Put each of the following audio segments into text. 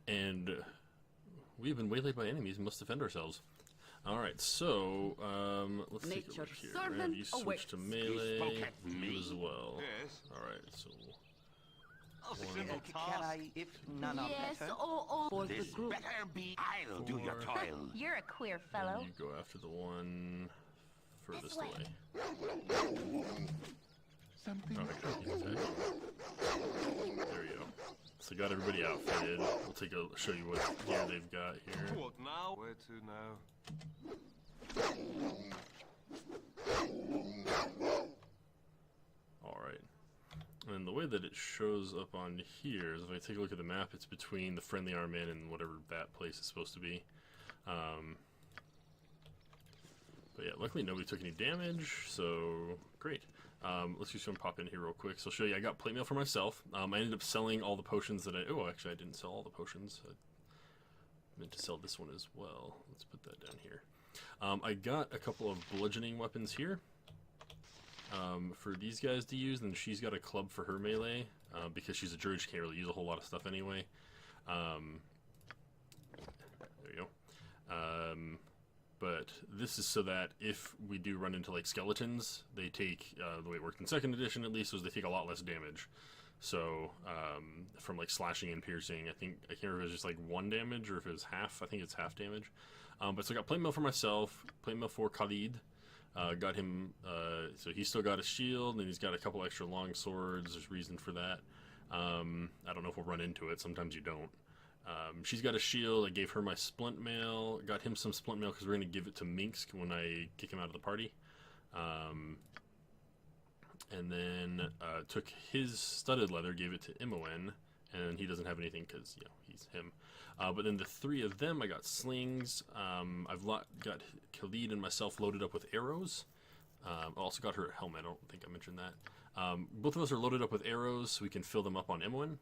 And we've been waylaid by enemies and must defend ourselves. Alright, so, let's take a look here. We're gonna have you switch to melee, you as well. Yes. Alright, so... Can I, if none are Yes, better? or the This group. better be. I'll do your toil. You're a queer And fellow. you go after the one furthest This way. away. Something. There you go. So got everybody outfitted. We'll take a show you what gear they've got here. What now? Where to now? Alright. And the way that it shows up on here is if I take a look at the map, it's between the friendly arm in and whatever that place is supposed to be. But yeah, luckily nobody took any damage, so great. Let's just pop in here real quick. So I'll show you, I got plate mail for myself. I ended up selling all the potions that actually I didn't sell all the potions. I meant to sell this one as well. Let's put that down here. I got a couple of bludgeoning weapons here. For these guys to use, and she's got a club for her melee, because she's a druid, she can't really use a whole lot of stuff anyway. There you go. But this is so that if we do run into like skeletons, they take, the way it worked in 2nd edition at least, was they take a lot less damage. So, from like slashing and piercing, I can't remember if it was just like 1 damage or if it was half. I think it's half damage. But so I got plate mail for myself, plate mail for Khalid. Got him, so he's still got a shield, and he's got a couple extra long swords. There's reason for that. I don't know if we'll run into it. Sometimes you don't. She's got a shield. I gave her my splint mail. Got him some splint mail because we're going to give it to Minsk when I kick him out of the party. And then took his studded leather, gave it to Imoen, and he doesn't have anything because, you know, he's him. But then the 3 of them, I got slings. I've got Khalid and myself loaded up with arrows. I also got her a helmet. I don't think I mentioned that. Both of us are loaded up with arrows, so we can fill them up on Imoen.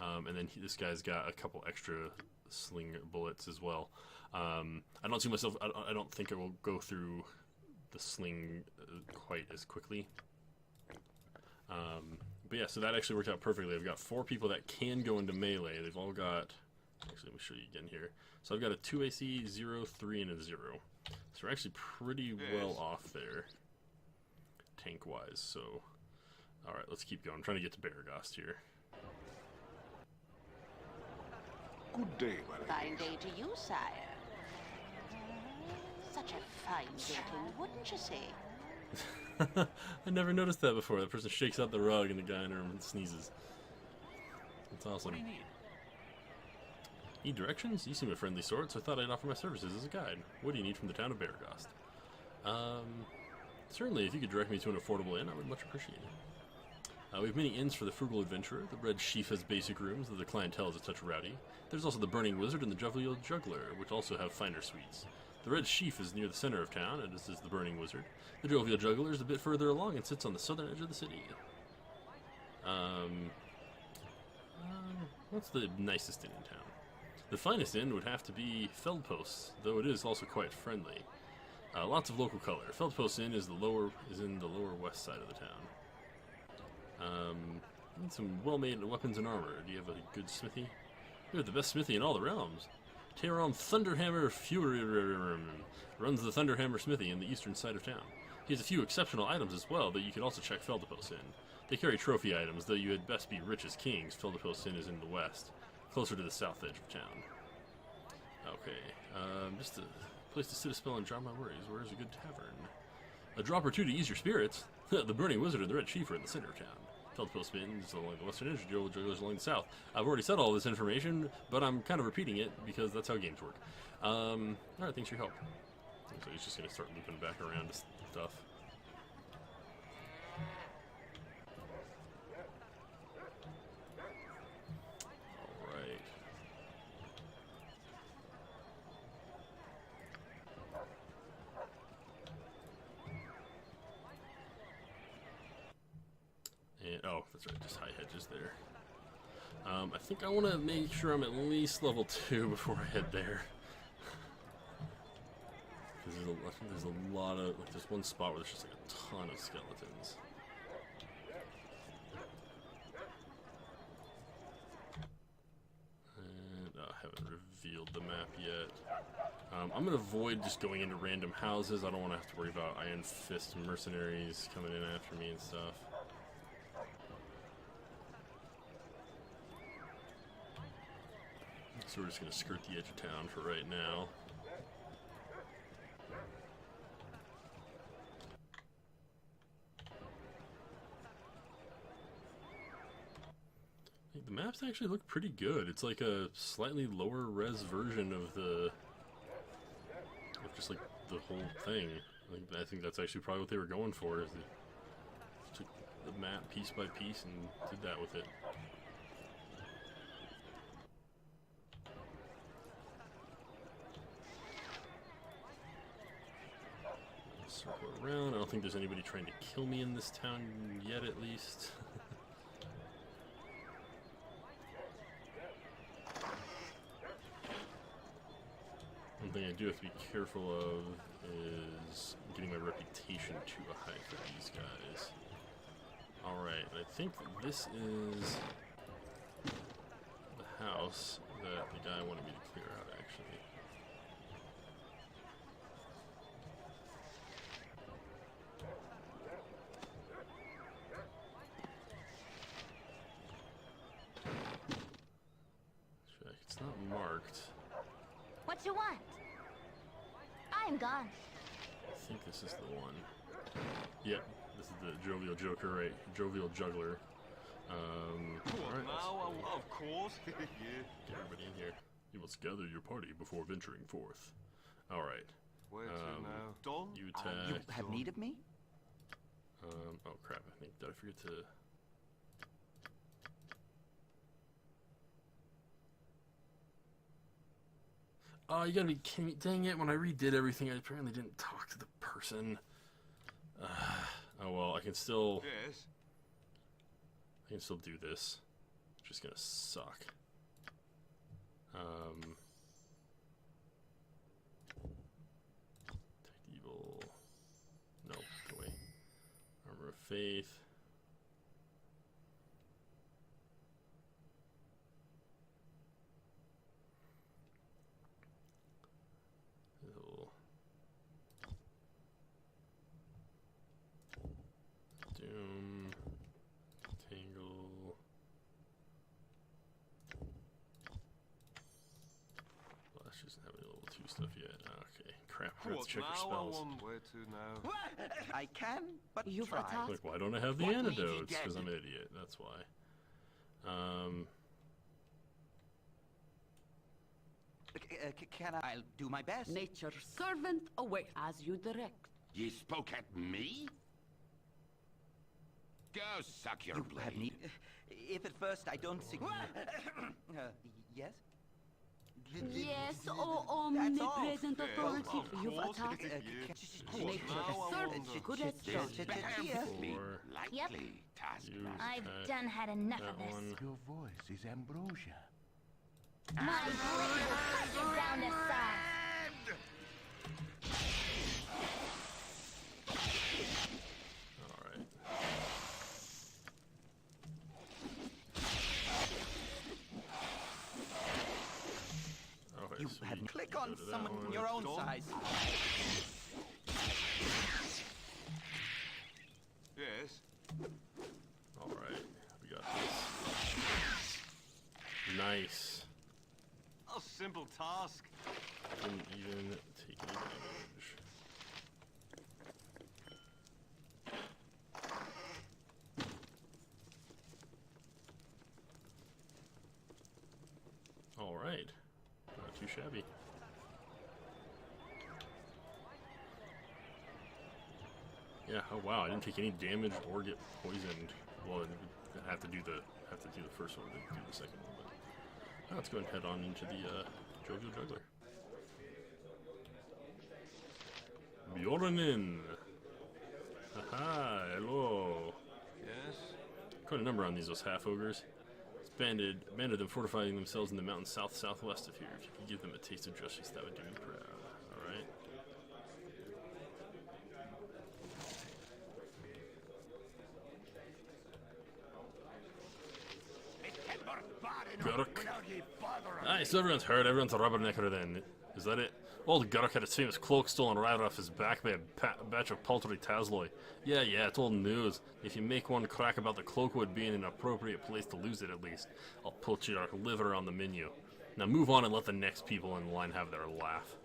And then this guy's got a couple extra sling bullets as well. I don't see myself. I don't think I will go through the sling quite as quickly. But yeah, so that actually worked out perfectly. I've got 4 people that can go into melee. They've all got. Actually, let me show you again here. So I've got a 2 AC, 0, 3, and a 0. So we're actually pretty well off there, tank-wise. So, all right, let's keep going. I'm trying to get to Beregost here. Good day, my Fine lady. day to you, sire. Such a fine greeting, wouldn't you say? I never noticed that before. That person shakes out the rug and the guy in her sneezes. That's awesome. What do you need? Need directions? You seem a friendly sort, so I thought I'd offer my services as a guide. What do you need from the town of Beregost? Certainly, if you could direct me to an affordable inn, I would much appreciate it. We have many inns for the frugal adventurer. The Red Sheaf has basic rooms, though the clientele is a touch rowdy. There's also the Burning Wizard and the Jovial Juggler, which also have finer suites. The Red Sheaf is near the center of town, and as is the Burning Wizard. The Jovial Juggler is a bit further along and sits on the southern edge of the city. What's the nicest inn in town? The finest inn would have to be Feldpost, though it is also quite friendly. Lots of local color. Feldpost Inn is in the lower west side of the town. Need some well-made weapons and armor. Do you have a good smithy? You have the best smithy in all the realms. Teron Thunderhammer Fury runs the Thunderhammer Smithy in the eastern side of town. He has a few exceptional items as well, but you can also check Feldpost Inn. They carry trophy items, though you had best be rich as kings. Feldpost Inn is in the west, closer to the south edge of town. Okay, just a place to sit a spell and drop my worries. Where is a good tavern? A drop or 2 to ease your spirits. The Burning Wizard and the Red Chief are in the center of town. Feldpost Inn is along the western edge, Jovial Jugglers along the south. I've already said all this information, but I'm kind of repeating it because that's how games work. Alright, thanks for your help. So he's just going to start looping back around to stuff. Alright. And, oh, that's right, just high hedges there. I think I want to make sure I'm at least level 2 before I head there. Because there's a lot of, like, there's one spot where there's just like a ton of skeletons. And, revealed the map yet. I'm going to avoid just going into random houses. I don't want to have to worry about Iron Fist mercenaries coming in after me and stuff. So we're just going to skirt the edge of town for right now. The maps actually look pretty good. It's like a slightly lower res version of just like the whole thing. I think that's actually probably what they were going for, is they took the map piece by piece and did that with it. Circle around. I don't think there's anybody trying to kill me in this town yet, at least. One thing I do have to be careful of is getting my reputation too high for these guys. Alright, I think this is the house that the guy wanted me to clear out, actually. Check, it's not marked. What you want? I'm gone. I think this is the one. Yep, this is the Jovial Joker, right? Jovial Juggler. Alright, Of course. Yeah. get everybody in here. You must gather your party before venturing forth. Alright. Where to now? Done? You You attack. have need of me? Oh crap, I think, did I forget to... Oh, you gotta be kidding me. Dang it, when I redid everything, I apparently didn't talk to the person. Oh well, I can still Yes. do this. It's just gonna suck. Detect evil. No, go away. Armor of Faith. It'll Doom. Tangle. Flash doesn't have any level 2 stuff yet. Okay, crap. I have to check your spells. Where to now? I can, but You've try. attacked. Like, why don't I have the What leads you antidotes? dead? Because I'm an idiot. That's why. Can I? I'll do my best. Nature's servant awaits as you direct. Ye spoke at me? Go suck your You blade. have need. If at first I don't see. Yes. Yes, O That's all. omnipresent Yes, authority, of you've course. attacked. Nature's Now I servant, wonder. good as Yes. gold. Perfectly Four. likely, task. You I've attack done had enough that of this. one. Your voice is ambrosia. My blade will cut you down to size. Alright. Okay, You so had we click go on to that someone one. your own Done. size. Yes. Alright, we got this. Nice. A simple task. Didn't even take any damage. Alright. Not too shabby. Yeah, oh wow, I didn't take any damage or get poisoned. Well, I have to do the first one to do the second one, but now let's go ahead and head on into the Jovial Juggler. Bjornin! Haha, hello! Yes. Quite a number on these, those half-ogres. It's banded them fortifying themselves in the mountains southwest of here. If you could give them a taste of justice, that would do me proud. Alright? Aye, so everyone's heard, everyone's a rubbernecker then. Is that it? Old Gurk had his famous cloak stolen right off his back by a batch of paltry Tasloi. Yeah, it's old news. If you make one crack about the cloak would be in an appropriate place to lose it at least. I'll put your liver on the menu. Now move on and let the next people in line have their laugh.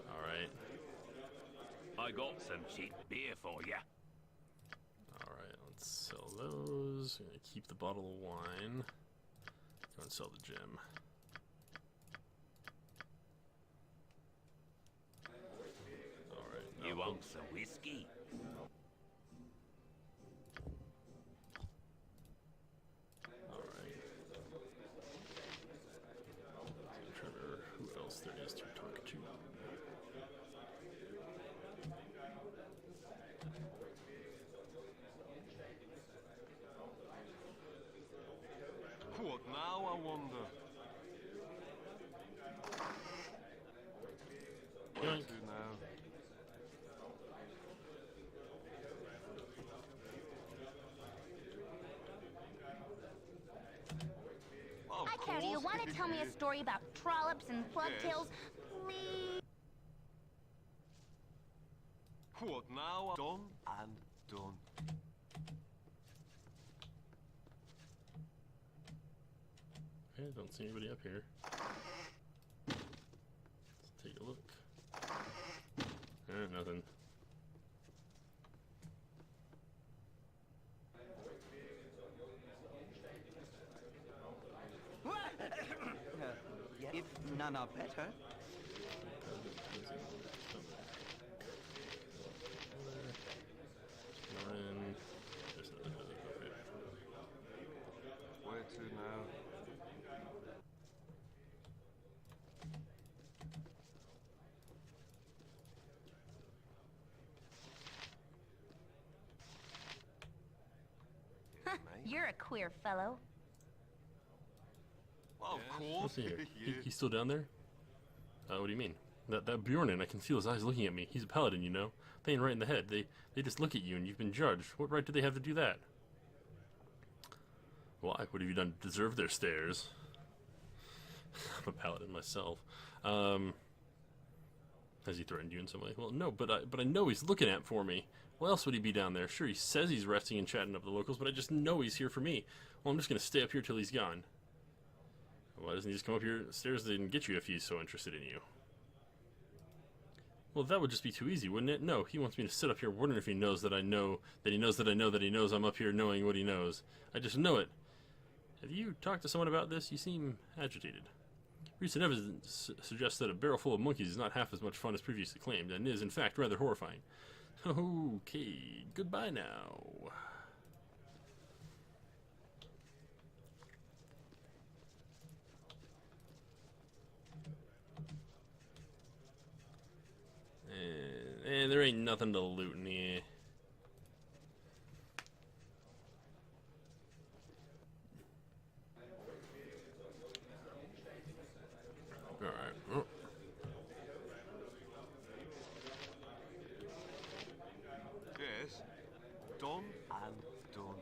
Alright. I got some cheap beer for ya. Alright, let's sell those. Gonna keep the bottle of wine. Go and sell the gem. You want some whiskey? Alright. I'm trying to remember who else there is to talk to. What now, I wonder? Where Yoink. to now? Of I care. Do you course, want to tell me a story about trollops and plugtails? Please. What now? Done and done. Okay, don't see anybody up here. Let's take a look. Nothing. If none are better. Where to now? You're a queer fellow. Well, of Let's course. see here. Yeah. He's still down there? What do you mean? That Bjornin, I can feel his eyes looking at me. He's a paladin, you know. Pain right in the head. They just look at you and you've been judged. What right do they have to do that? Why? What have you done to deserve their stares? I'm a paladin myself. Has he threatened you in some way? Well, no, but I know he's looking at for me. Why else would he be down there? Sure, he says he's resting and chatting up the locals, but I just know he's here for me. Well, I'm just gonna stay up here till he's gone. Why doesn't he just come up here the stairs and get you if he's so interested in you? Well, that would just be too easy, wouldn't it? No, he wants me to sit up here wondering if he knows that I know, that he knows that I know that he knows I'm up here knowing what he knows. I just know it. Have you talked to someone about this? You seem agitated. Recent evidence suggests that a barrel full of monkeys is not half as much fun as previously claimed, and is, in fact, rather horrifying. Okay, goodbye now. And there ain't nothing to loot in here. Alright. Oh. Yes. Done and done.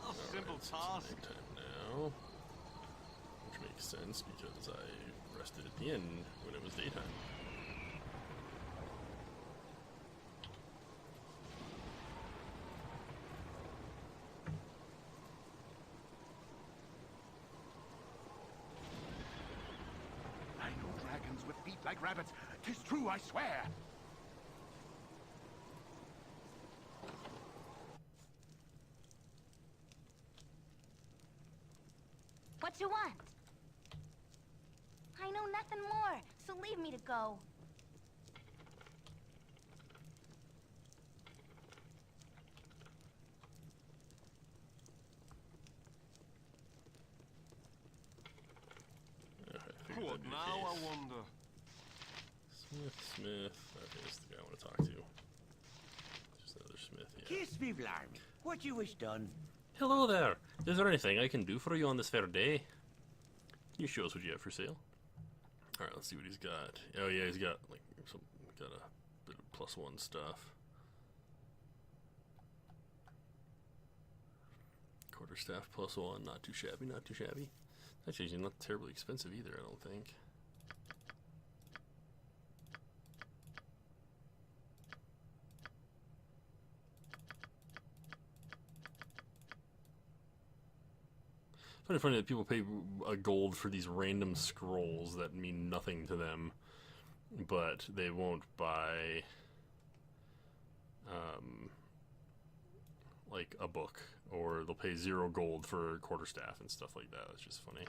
A simple It's task. nighttime now. Which makes sense because I rested at the end when it was daytime. I know dragons with feet like rabbits. 'Tis true, I swear. What you want? I know nothing more, so leave me to go. I figured What that'd be the now, I case. wonder? Smith. Okay, that's the guy I want to talk to. Just another Smith, yeah. Kiss me, Blarm. What you wish done? Hello there. Is there anything I can do for you on this fair day? Can you show us what you have for sale? Alright, let's see what he's got. Oh yeah, he's got like got a bit of +1 stuff. Quarterstaff +1, not too shabby, not too shabby. Actually, not terribly expensive either, I don't think. It's funny that people pay a gold for these random scrolls that mean nothing to them, but they won't buy like a book, or they'll pay 0 gold for quarterstaff and stuff like that. That's just funny.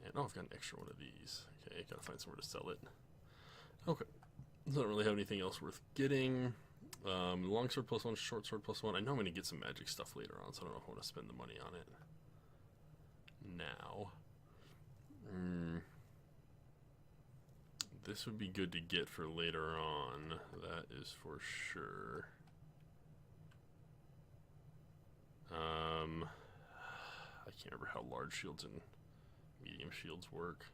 And oh, I've got an extra one of these. Okay, gotta find somewhere to sell it. Okay, so I don't really have anything else worth getting. Longsword +1, short sword +1. I know I'm gonna get some magic stuff later on, so I don't know if I want to spend the money on it now. This would be good to get for later on, that is for sure. I can't remember how large shields and medium shields work.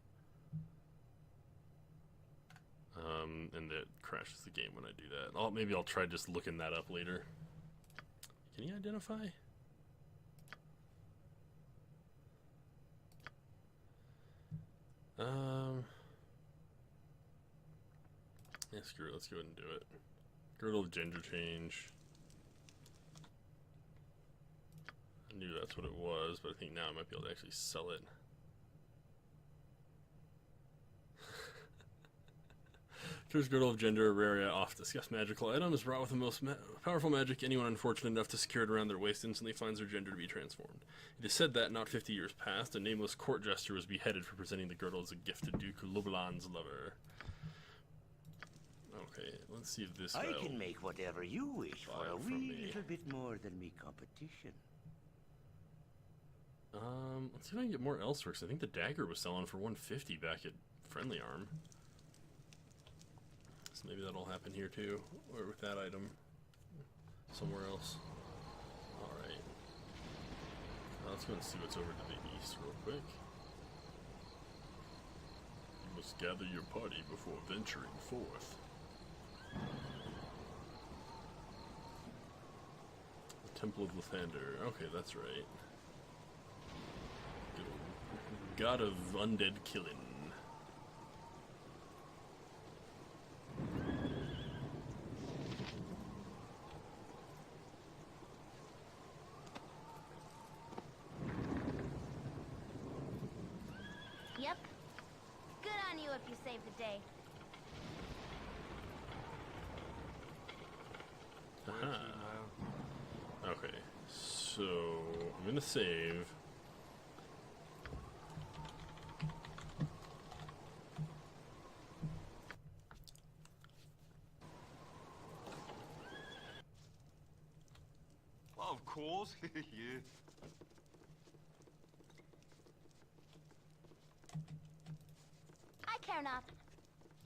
And that crashes the game when I do that. Maybe I'll try just looking that up later. Can you identify? Yeah, screw it, let's go ahead and do it. Girdle of Gender Change. I knew that's what it was, but I think now I might be able to actually sell it. First Girdle of Gender, rare off discussed magical item, is brought with the most powerful magic. Anyone unfortunate enough to secure it around their waist instantly finds their gender to be transformed. It is said that, not 50 years past, a nameless court jester was beheaded for presenting the girdle as a gift to Duke Lubelan's lover. Okay, let's see if this I can make whatever you wish for a from wee me. little bit more than me competition. Let's see if I can get more elsewhere, because I think the dagger was selling for 150 back at Friendly Arm. So maybe that'll happen here too, or with that item somewhere else. Alright. Let's go and see what's over to the east real quick. You must gather your party before venturing forth. The Temple of Lathander. Okay, that's right. Good old God of Undead Killing. Yep. Good on you if you save the day. Okay, so I'm gonna save. Of course, yeah. I care not.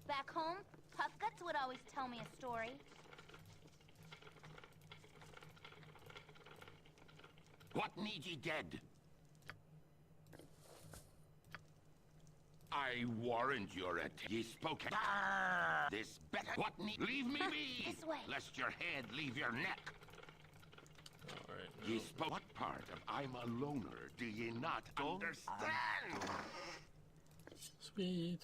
Back home, Puffguts would always tell me a story. What need ye dead? I warrant your ye spoke. This better. What need? Leave me be. This way. Lest your head leave your neck. Alright. Ye spoke. What part of I'm a loner do ye not understand? Sweet.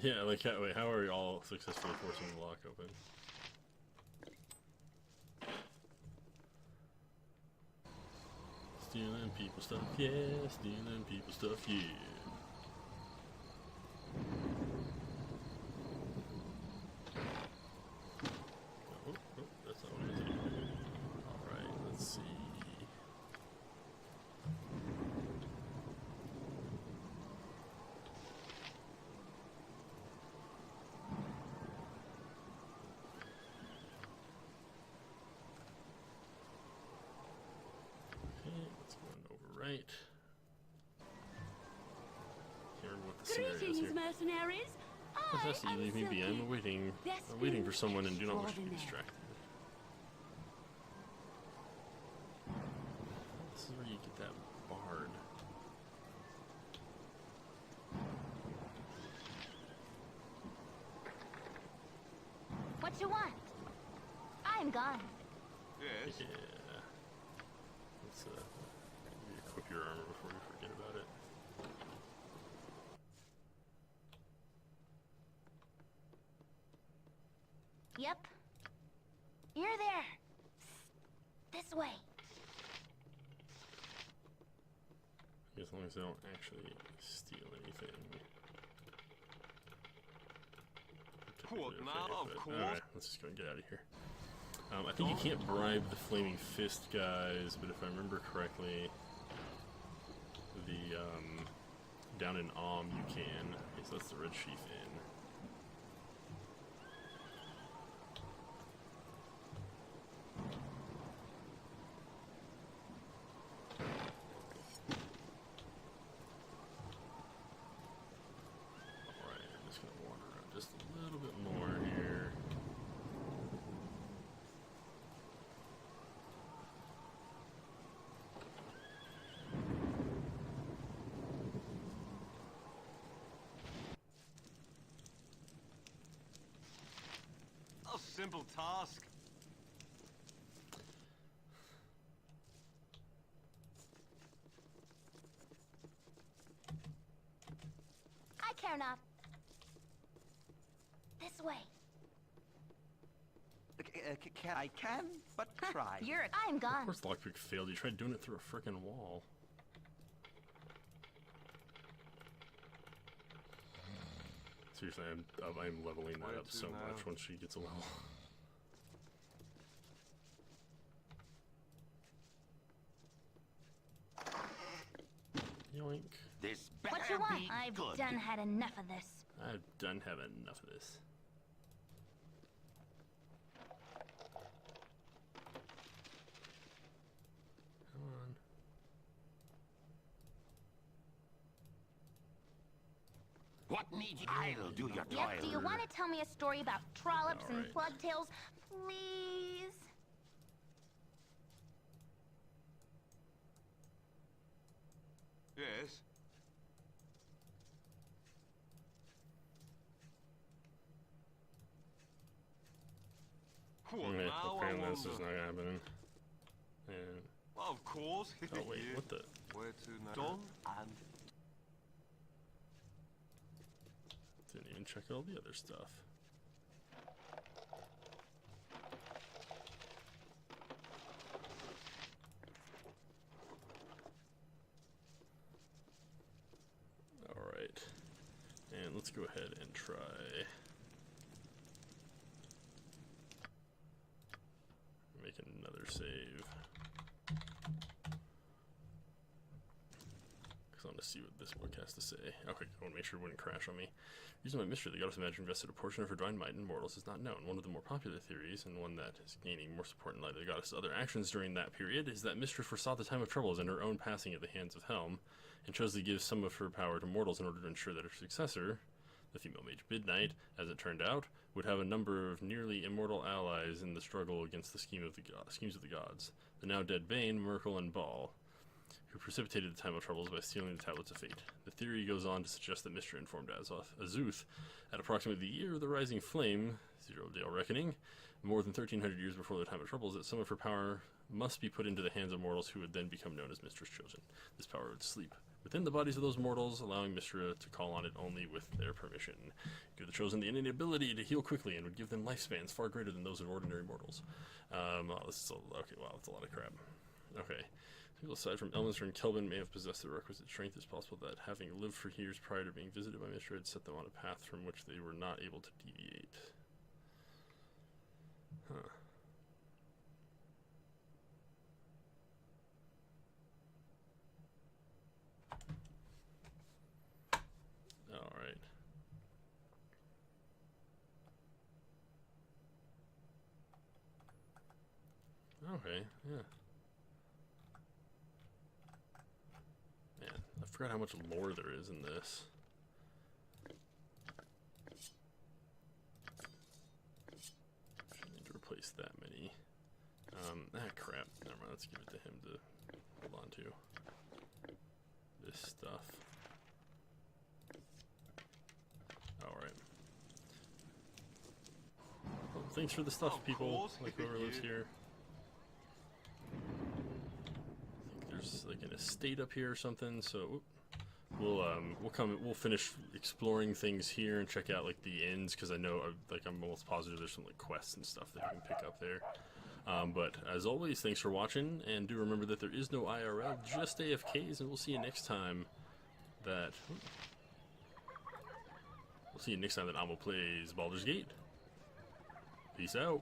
Yeah, like, wait, how are y'all successfully forcing the lock open? Stealing people stuff, yeah. Stealing people stuff, yeah. Oh, that's not what I was doing. Alright, let's see. Right. Can't remember what the scenario is here. Greetings, mercenaries. Possess you, leave me be. I'm waiting for someone and do not wish to be distracted. This is where you get that bard. What you want? I am gone. Yes. Yeah. Let's equip your armor before you forget about it. Yep. You're there. This way. As long as they don't actually steal anything. What now? Of course. Alright, let's just go and get out of here. I think you can't bribe the Flaming Fist guys, but if I remember correctly, the, down in you can. Okay, so that's the Red Chief Inn. Alright, I'm just gonna wander around just a little bit more here. A simple task. I care not. This way. I can, but try. I'm Of gone. course the lockpick failed. You tried doing it through a frickin' wall. Seriously, I'm leveling that Where up to so now? much once she gets a level. Yoink. This better What you want? be I've good. done had enough of this. I've done have enough of this. Come on. What needs? I'll do your toil. Yep, do you want to tell me a story about trollops and Alright. plugtails? Please? Yes. What Yeah, now? I apparently this is wonder. not happening. And Of course. oh wait, Yeah. what the? Where to now? Done and Didn't even check all the other stuff. Alright. And let's go ahead and try. Make another save. Because I want to see what this book has to say. Okay, I want to make sure it wouldn't crash on me. Using my mystery, the goddess of magic invested a portion of her divine might in mortals is not known. One of the more popular theories, and one that is gaining more support in light of the goddess's other actions during that period, is that Mistress foresaw the time of troubles and her own passing at the hands of Helm, and chose to give some of her power to mortals in order to ensure that her successor, the female mage Midnight, as it turned out, would have a number of nearly immortal allies in the struggle against the schemes of the gods. The now dead Bane, Merkel, and Baal, who precipitated the time of troubles by stealing the tablets of fate. The theory goes on to suggest that Mishra informed Azuth at approximately the year of the rising flame, Zero Dale Reckoning, more than 1300 years before the time of troubles, that some of her power must be put into the hands of mortals who would then become known as Mistress Chosen. This power would sleep within the bodies of those mortals, allowing Mishra to call on it only with their permission. Give the Chosen the innate ability to heal quickly and would give them lifespans far greater than those of ordinary mortals. Well, this is okay, wow, that's a lot of crap. Okay. People aside from Elminster and Kelvin may have possessed the requisite strength. It's possible that, having lived for years prior to being visited by Mishra, had set them on a path from which they were not able to deviate. Huh. Alright. Okay, yeah. Man, I forgot how much lore there is in this. Shouldn't need to replace that many. Crap. Never mind, let's give it to him to hold on to. This stuff. Alright. Oh, thanks for the stuff, Of people. course, Like whoever lives you- here. I think there's like an estate up here or something. So we'll finish exploring things here and check out like the inns, because I know I'm almost positive there's some like quests and stuff that you can pick up there. But as always, thanks for watching, and do remember that there is no IRL, just AFKs, and we'll see you next time that Amo plays Baldur's Gate. Peace out.